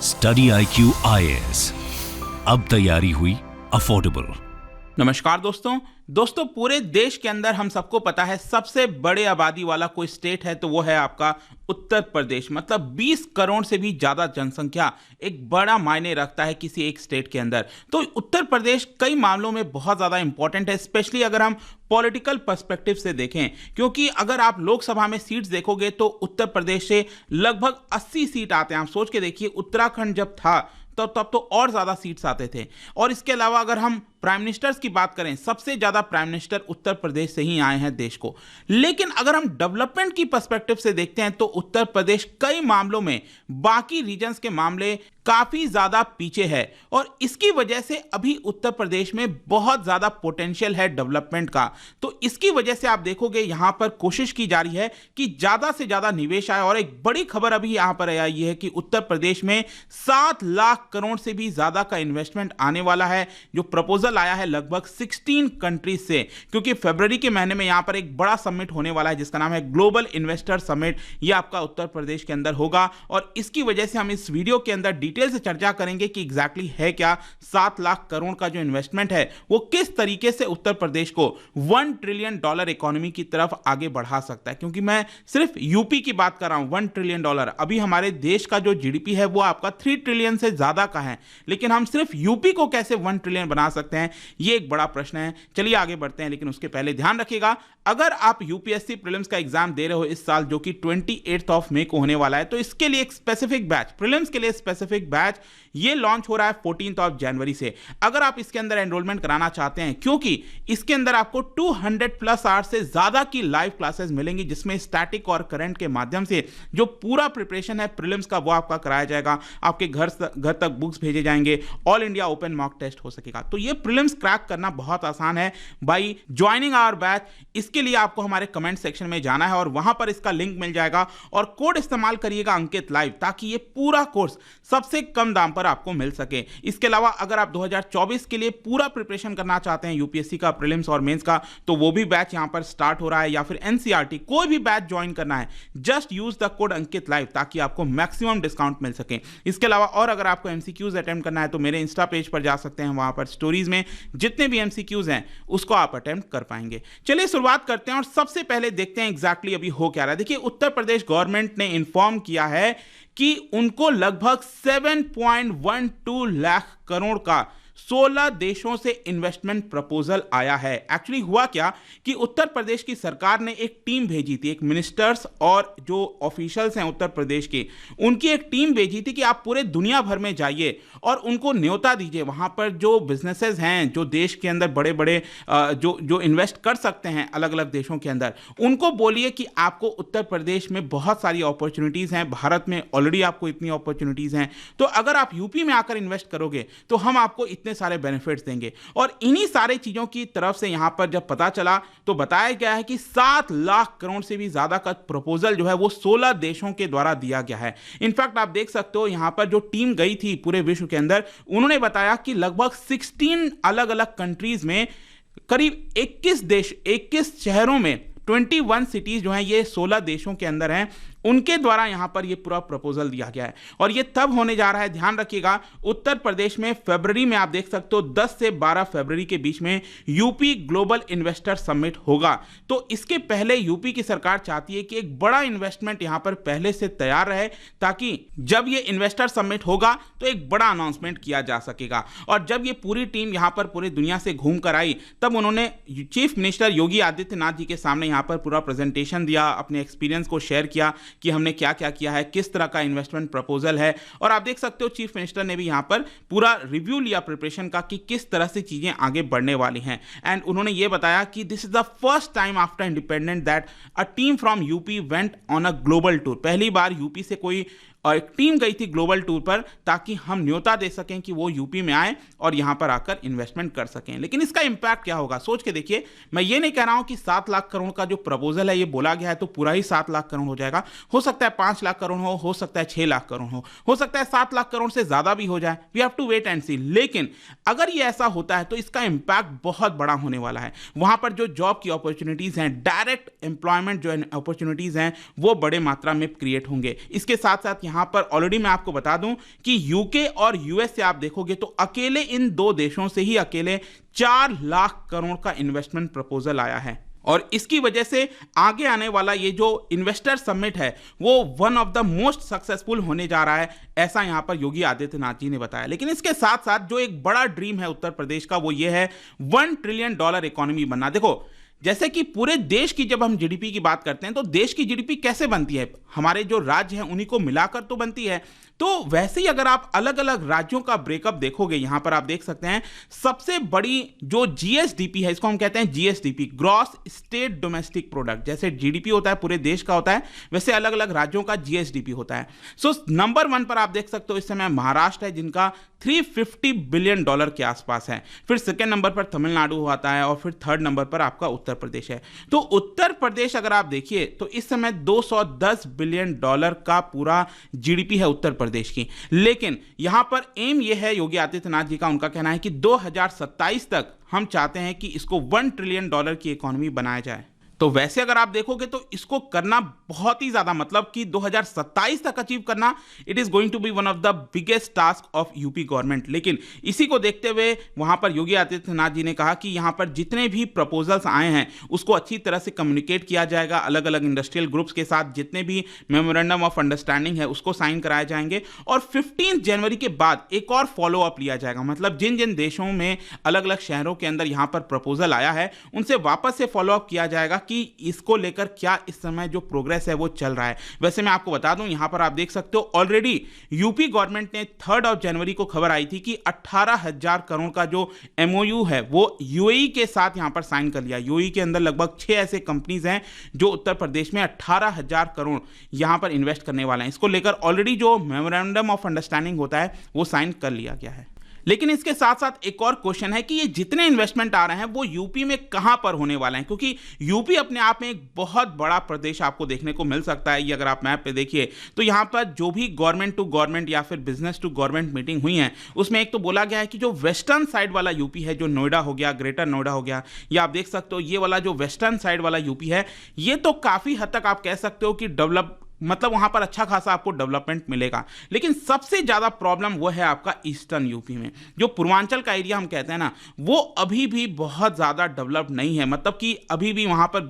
Study IQ IAS, अब तैयारी हुई अफोर्डेबल। नमस्कार दोस्तों पूरे देश के अंदर हम सबको पता है सबसे बड़े आबादी वाला कोई स्टेट है तो वो है आपका उत्तर प्रदेश। मतलब 20 करोड़ से भी ज्यादा जनसंख्या एक बड़ा मायने रखता है किसी एक स्टेट के अंदर। तो उत्तर प्रदेश कई मामलों में बहुत ज्यादा इंपॉर्टेंट है, स्पेशली अगर हम पॉलिटिकल पर्सपेक्टिव से देखें, क्योंकि अगर आप लोकसभा में सीट्स देखोगे तो उत्तर प्रदेश से लगभग 80 सीट आते हैं। आप सोच के देखिए, उत्तराखंड जब था तो तब तो और ज्यादा सीट्स आते थे। और इसके अलावा अगर हम प्राइम मिनिस्टर्स की बात करें, सबसे ज्यादा प्राइम मिनिस्टर उत्तर प्रदेश से ही आए हैं देश को। लेकिन अगर हम डेवलपमेंट की पर्सपेक्टिव से देखते हैं तो उत्तर प्रदेश कई मामलों में बाकी रीजन्स के मामले काफी ज्यादा पीछे है, और इसकी वजह से अभी उत्तर प्रदेश में बहुत ज्यादा पोटेंशियल है डेवलपमेंट का। तो इसकी वजह से आप देखोगे यहां पर कोशिश की जा रही है कि ज्यादा से ज्यादा निवेश आए। और एक बड़ी खबर अभी यहां पर आई है कि उत्तर प्रदेश में 7 लाख करोड़ से भी ज्यादा का इन्वेस्टमेंट आने वाला है, जो प्रपोजल आया है लगभग 16 कंट्रीज से। क्योंकि फरवरी के महीने में यहां पर एक बड़ा समिट होने वाला है जिसका नाम है ग्लोबल इन्वेस्टर समिट। यह आपका उत्तर प्रदेश के अंदर होगा, और इसकी वजह से हम इस वीडियो के अंदर डिटेल से चर्चा करेंगे कि एग्जैक्टली है क्या 7 लाख करोड़ का जो इन्वेस्टमेंट है वो किस तरीके से उत्तर प्रदेश को $1 ट्रिलियन इकोनॉमी की तरफ आगे बढ़ा सकता है। क्योंकि मैं सिर्फ यूपी की बात कर रहा हूं, $1 ट्रिलियन। अभी हमारे देश का जो जीडीपी है वो आपका 3 ट्रिलियन से ज्यादा का है, लेकिन हम सिर्फ यूपी को कैसे 1 ट्रिलियन बना सकते हैं, ये एक बड़ा प्रश्न है। चलिए आगे बढ़ते हैं, लेकिन उसके पहले ध्यान रखिएगा, अगर आप यूपीएससी प्रीलिम्स का एग्जाम दे रहे हो इस साल, जो कि 28 मई को होने वाला है, तो इसके लिए एक स्पेसिफिक बैच, प्रीलिम्स के लिए स्पेसिफिक बैच ये लॉन्च हो रहा है 14 जनवरी से। अगर आप इसके अंदर एनरोलमेंट कराना चाहते हैं, क्योंकि इसके अंदर आपको 200+ आवर्स से ज्यादा की लाइव क्लासेस मिलेंगी, जिसमें स्टैटिक और करंट के माध्यम से जो पूरा प्रिपरेशन है प्रीलिम्स का वो आपका कराया जाएगा। आपके घर तक बुक्स भेजे जाएंगे, all India open mock test हो सकेगा। तो ये प्रीलिम्स क्रैक करना बहुत आसान है बाई ज्वाइनिंग आवर बैच। इसके लिए आपको हमारे कमेंट सेक्शन में जाना है और वहां पर इसका लिंक मिल जाएगा, और कोड इस्तेमाल करिएगा अंकित लाइव, ताकि ये पूरा कोर्स सबसे कम दाम पर आपको मिल सके। इसके अलावा अगर आप 2024 के लिए पूरा प्रिपरेशन करना चाहते हैं यूपीएससी का प्रीलिम्स और मेंस का, तो वो भी बैच यहां पर स्टार्ट हो रहा है, या फिर एनसीईआरटी कोई भी बैच ज्वाइन करना है, just use the code Ankit live, ताकि आपको मैक्सिमम डिस्काउंट मिल सके। इसके अलावा और अगर आपको एमसीक्यूज अटेम्प्ट करना है तो मेरे इंस्टा पेज पर जा सकते हैं, वहां पर स्टोरीज में जितने भी एमसीक्यूज हैं उसको आप अटेम्प्ट कर पाएंगे। चलिए शुरुआत करते हैं, और सबसे पहले देखते हैं एग्जैक्टली अभी हो क्या रहा है। देखिए, उत्तर प्रदेश गवर्नमेंट ने इंफॉर्म किया है कि उनको लगभग 7.12 लाख करोड़ का 16 देशों से इन्वेस्टमेंट प्रपोजल आया है। एक्चुअली हुआ क्या कि उत्तर प्रदेश की सरकार ने एक टीम भेजी थी, एक मिनिस्टर्स और जो ऑफिशियल्स हैं उत्तर प्रदेश के, उनकी एक टीम भेजी थी कि आप पूरे दुनिया भर में जाइए और उनको न्योता दीजिए। वहां पर जो बिजनेसेस हैं, जो देश के अंदर बड़े बड़े जो इन्वेस्ट कर सकते हैं अलग अलग देशों के अंदर, उनको बोलिए कि आपको उत्तर प्रदेश में बहुत सारी अपॉर्चुनिटीज हैं, भारत में ऑलरेडी आपको इतनी अपॉर्चुनिटीज हैं, तो अगर आप यूपी में आकर इन्वेस्ट करोगे तो हम आपको इतने सारे बेनिफिट्स देंगे। और इन्हीं सारी चीजों की तरफ से यहां पर जब पता चला तो बताया गया है कि 7 लाख करोड़ से भी ज्यादा का प्रपोजल जो है वो 16 देशों के द्वारा दिया गया है। इनफैक्ट आप देख सकते हो यहां पर जो टीम गई थी पूरे विश्व के अंदर, उन्होंने बताया कि लगभग 16 अलग अलग कंट्रीज में करीब 21 शहरों में 21 सिटीज जो हैं ये 16 देशों के अंदर हैं, उनके द्वारा यहां पर यह पूरा प्रपोजल दिया गया है। और यह तब होने जा रहा है, ध्यान रखिएगा, उत्तर प्रदेश में फरवरी में, आप देख सकते हो 10 से 12 फरवरी के बीच में यूपी ग्लोबल इन्वेस्टर समिट होगा। तो इसके पहले यूपी की सरकार चाहती है कि एक बड़ा इन्वेस्टमेंट यहां पर पहले से तैयार रहे, ताकि जब यह इन्वेस्टर समिट होगा तो एक बड़ा अनाउंसमेंट किया जा सकेगा। और जब यह पूरी टीम यहां पर पूरी दुनिया से घूम कर आई, तब उन्होंने चीफ मिनिस्टर योगी आदित्यनाथ जी के सामने यहां पर पूरा प्रेजेंटेशन दिया, अपने एक्सपीरियंस को शेयर किया कि हमने क्या क्या किया है, किस तरह का इन्वेस्टमेंट प्रपोजल है। और आप देख सकते हो चीफ मिनिस्टर ने भी यहां पर पूरा रिव्यू लिया प्रिपरेशन का कि किस तरह से चीजें आगे बढ़ने वाली हैं। एंड उन्होंने यह बताया कि this is the first time after independence that a team from UP went on a global tour. पहली बार यूपी से कोई और एक टीम गई थी ग्लोबल टूर पर, ताकि हम न्योता दे सकें कि वो यूपी में आए और यहां पर आकर इन्वेस्टमेंट कर सकें। लेकिन इसका इंपैक्ट क्या होगा, सोच के देखिए। मैं ये नहीं कह रहा हूं कि 7 लाख करोड़ का जो प्रपोजल है ये बोला गया है तो पूरा ही 7 लाख करोड़ हो जाएगा। हो सकता है 5 लाख करोड़ हो सकता है 6 लाख करोड़ हो सकता है 7 लाख करोड़ से ज्यादा भी हो जाए। We have to wait and see. लेकिन अगर ये ऐसा होता है तो इसका इंपैक्ट बहुत बड़ा होने वाला है। वहां पर जो जॉब की अपॉर्चुनिटीज हैं, डायरेक्ट एम्प्लॉयमेंट जो अपॉर्चुनिटीज हैं, वो बड़े मात्रा में क्रिएट होंगे। इसके साथ साथ यहां पर ऑलरेडी मैं आपको बता दूं कि यूके और यूएस से आप देखोगे तो अकेले इन दो देशों से ही अकेले 4 लाख करोड़ का इन्वेस्टमेंट प्रपोजल आया है। और इसकी वजह से आगे आने वाला ये जो इन्वेस्टर समिट है वो one of the most successful होने जा रहा है, ऐसा यहां पर योगी आदित्यनाथ जी ने बताया। लेकिन इसके साथ साथ जो एक बड़ा ड्रीम है उत्तर प्रदेश का वो ये है $1 ट्रिलियन इकोनॉमी बनना। देखो, जैसे कि पूरे देश की जब हम जीडीपी की बात करते हैं तो देश की जीडीपी कैसे बनती है, हमारे जो राज्य हैं उन्हीं को मिलाकर तो बनती है। तो वैसे ही अगर आप अलग अलग राज्यों का ब्रेकअप देखोगे, यहां पर आप देख सकते हैं सबसे बड़ी जो जीएसडीपी है, इसको हम कहते हैं GSDP, gross state domestic product. जैसे जीडीपी होता है पूरे देश का होता है, वैसे अलग अलग राज्यों का जीएसडीपी होता है। सो नंबर 1 पर आप देख सकते हो इस समय महाराष्ट्र है जिनका $350 बिलियन के आसपास है। फिर सेकेंड नंबर पर तमिलनाडु आता है और फिर थर्ड नंबर पर आपका उत्तर प्रदेश है। तो उत्तर प्रदेश अगर आप देखिए तो इस समय $210 बिलियन का पूरा जीडीपी है उत्तर प्रदेश की। लेकिन यहां पर एम यह है योगी आदित्यनाथ जी का, उनका कहना है कि 2027 तक हम चाहते हैं कि इसको $1 ट्रिलियन की इकोनॉमी बनाया जाए। तो वैसे अगर आप देखोगे तो इसको करना बहुत ही ज्यादा, मतलब कि 2027 तक अचीव करना, it is going to be one of the biggest task of UP government. लेकिन इसी को देखते हुए वहां पर योगी आदित्यनाथ जी ने कहा कि यहां पर जितने भी प्रपोजल्स आए हैं उसको अच्छी तरह से कम्युनिकेट किया जाएगा, अलग अलग इंडस्ट्रियल ग्रुप्स के साथ जितने भी मेमोरेंडम ऑफ अंडरस्टैंडिंग है उसको साइन कराए जाएंगे और 15 जनवरी के बाद एक और फॉलो अप लिया जाएगा। मतलब जिन जिन देशों में अलग अलग शहरों के अंदर यहां पर प्रपोजल आया है उनसे वापस से फॉलो अप किया जाएगा कि इसको लेकर क्या इस समय जो प्रोग्रेस है वो चल रहा है। वैसे मैं आपको बता दूं, यहां पर आप देख सकते हो ऑलरेडी यूपी गवर्नमेंट ने 3 जनवरी को खबर आई थी कि 18,000 करोड़ का जो एमओयू है वो यूएई के साथ यहां पर साइन कर लिया। यूएई के अंदर लगभग 6 ऐसे कंपनीज हैं जो उत्तर प्रदेश में 18,000 करोड़ यहां पर इन्वेस्ट करने वाले हैं। इसको लेकर ऑलरेडी जो मेमोरेंडम ऑफ अंडरस्टैंडिंग होता है वो साइन कर लिया गया है। लेकिन इसके साथ साथ एक और क्वेश्चन है कि ये जितने इन्वेस्टमेंट आ रहे हैं वो यूपी में कहां पर होने वाले हैं, क्योंकि यूपी अपने आप में एक बहुत बड़ा प्रदेश आपको देखने को मिल सकता है। ये अगर आप मैप पे देखिए तो यहां पर जो भी गवर्नमेंट टू गवर्नमेंट या फिर बिजनेस टू गवर्नमेंट मीटिंग हुई है उसमें एक तो बोला गया है कि जो वेस्टर्न साइड वाला यूपी है, जो नोएडा हो गया, ग्रेटर नोएडा हो गया, या आप देख सकते हो ये वाला जो वेस्टर्न साइड वाला यूपी है ये तो काफी हद तक आप कह सकते हो कि डेवलप, मतलब वहां पर अच्छा खासा आपको डेवलपमेंट मिलेगा। लेकिन सबसे ज्यादा प्रॉब्लम वो है आपका ईस्टर्न यूपी में, जो पूर्वांचल का एरिया हम कहते हैं ना, वो अभी भी बहुत ज्यादा डेवलप नहीं है। मतलब कि अभी भी वहां पर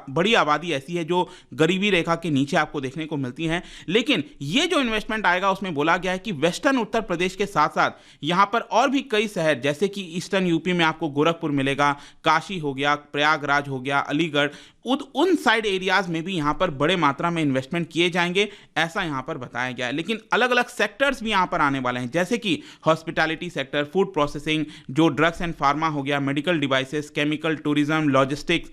बड़ी आबादी ऐसी है जो गरीबी रेखा के नीचे आपको देखने को मिलती है। लेकिन ये जो इन्वेस्टमेंट आएगा उसमें बोला गया है कि वेस्टर्न उत्तर प्रदेश के साथ साथ यहां पर और भी कई शहर, जैसे कि ईस्टर्न यूपी में आपको गोरखपुर मिलेगा, काशी हो गया, प्रयागराज हो गया, अलीगढ़, उन साइड एरियाज में भी यहां पर बड़े मात्रा में इन्वेस्टमेंट किए जाएंगे, ऐसा यहां पर बताया गया है। लेकिन अलग अलग सेक्टर्स भी यहां पर आने वाले हैं, जैसे कि हॉस्पिटैलिटी सेक्टर, फूड प्रोसेसिंग, जो ड्रग्स एंड फार्मा हो गया, medical devices, chemical, tourism, logistics,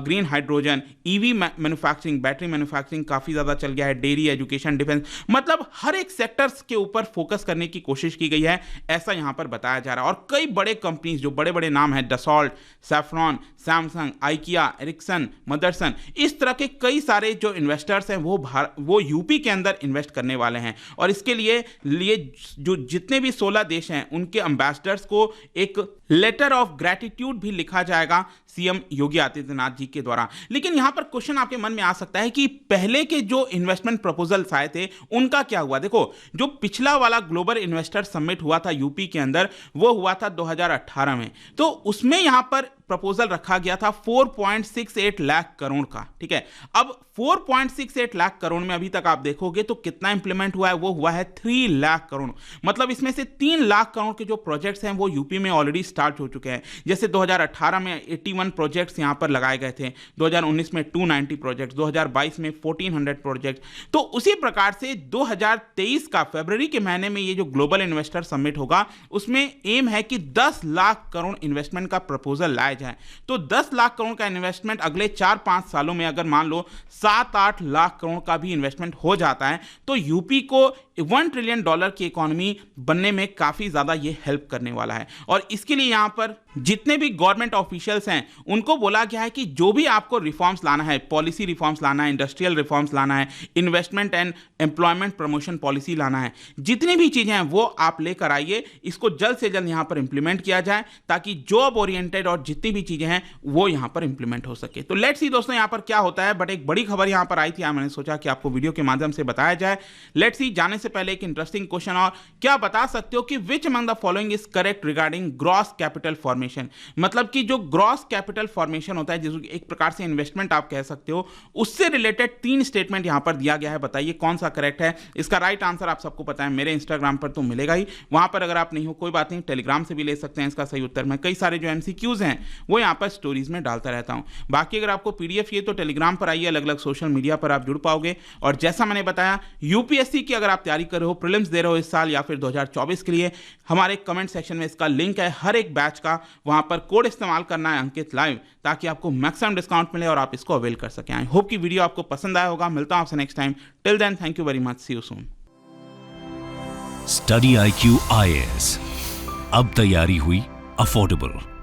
green hydrogen, EV manufacturing, battery manufacturing काफी ज्यादा चल गया है, डेयरी, एजुकेशन, डिफेंस, मतलब हर एक सेक्टर्स के ऊपर फोकस करने की कोशिश की गई है, ऐसा यहां पर बताया जा रहा है। और कई बड़े कंपनीज, जो बड़े बड़े नाम है, Dassault, Safran, Samsung, IKEA, Ericsson, Motherson, इस तरह के कई सारे जो इन्वेस्टर्स हैं वो यूपी के अंदर इन्वेस्ट करने वाले हैं। और इसके लिए जो जितने भी 16 देश हैं उनके एम्बेसडर्स को एक लेटर ऑफ ग्रैटिट्यूड भी लिखा जाएगा सीएम योगी आदित्यनाथ जी के द्वारा। लेकिन यहां पर क्वेश्चन आपके मन में आ सकता है कि पहले के जो इन्वेस्टमेंट प्रपोजल्स आए थे उनका क्या हुआ। देखो, जो पिछला वाला ग्लोबल इन्वेस्टर समिट हुआ था यूपी के अंदर, वो हुआ था 2018 में, तो उसमें यहां पर प्रपोजल रखा गया था 4.68 लाख करोड़ का। ठीक है, अब 4.68 लाख करोड़ में अभी तक आप देखोगे तो कितना इंप्लीमेंट हुआ है, वो हुआ है 3 लाख करोड़। मतलब इसमें से 3 लाख करोड़ के जो प्रोजेक्ट्स हैं वो यूपी में ऑलरेडी स्टार्ट हो चुके हैं। जैसे 2018 में 81 प्रोजेक्ट्स यहां पर लगाए गए थे, 2019 में 290 प्रोजेक्ट्स, 2022 में 1400 प्रोजेक्ट। तो उसी प्रकार से 2023 का फरवरी के महीने में ये जो ग्लोबल इन्वेस्टर समिट होगा उसमें एम है कि 10 लाख करोड़ इन्वेस्टमेंट का प्रपोजल लाया जाए। तो 10 लाख करोड़ का इन्वेस्टमेंट अगले 4-5 सालों में अगर मान लो 7-8 लाख करोड़ का भी इन्वेस्टमेंट हो जाता है तो यूपी को $1 ट्रिलियन की इकोनॉमी बनने में काफी ज्यादा ये हेल्प करने वाला है। और इसके लिए यहाँ पर जितने भी गवर्नमेंट ऑफिशियल्स हैं उनको बोला गया है कि जो भी आपको रिफॉर्म्स लाना है, पॉलिसी रिफॉर्म्स लाना है, इंडस्ट्रियल रिफॉर्म्स लाना है, investment and employment promotion policy लाना है, जितनी भी चीजें हैं वो आप लेकर आइए, इसको जल्द से जल्द यहाँ पर इंप्लीमेंट किया जाए ताकि जॉब ओरिएंटेड और जितनी भी चीजें हैं वो यहाँ पर इंप्लीमेंट हो सके। तो लेट्स सी दोस्तों यहाँ पर क्या होता है। बट एक बड़ी खबर यहाँ पर आई थी, मैंने सोचा कि आपको वीडियो के माध्यम से बताया जाए। लेट्स सी, जाने से पहले एक इंटरेस्टिंग क्वेश्चन, और क्या बता सकते हो कि which among the following is correct regarding gross capital formation. मतलब कि जो ग्रॉस कैपिटल फॉर्मेशन होता है, जिसको एक प्रकार से इन्वेस्टमेंट आप कह सकते हो, उससे रिलेटेड 3 स्टेटमेंट यहां पर दिया गया है। बताइए कौन सा करेक्ट है। इसका राइट आंसर आप सबको पता है, मेरे इंस्टाग्राम पर तो मिलेगा ही, वहां पर अगर आप नहीं हो कोई बात नहीं, टेलीग्राम से भी ले सकते हैं इसका सही उत्तर। मैं कई सारे जो एमसीक्यूज हैं वो यहां पर स्टोरीज में डालता रहता हूं। बाकी अगर आपको पीडीएफ चाहिए तो टेलीग्राम पर आइए, अलग अलग सोशल मीडिया पर आप जुड़ पाओगे। और जैसा मैंने बताया, यूपीएससी की अगर आप तैयारी कर रहे हो, प्रीलिम्स दे रहे हो इस साल या फिर 2024 के लिए, हमारे कमेंट सेक्शन में इसका लिंक है हर एक बैच का, वहां पर कोड इस्तेमाल करना है अंकित लाइव, ताकि आपको मैक्सिमम डिस्काउंट मिले और आप इसको अवेल कर सकें। आई होप कि वीडियो आपको पसंद आया होगा। मिलता हूं आपसे next time. Till then, thank you very much, see you soon. Study IQ IAS, अब तैयारी हुई अफोर्डेबल।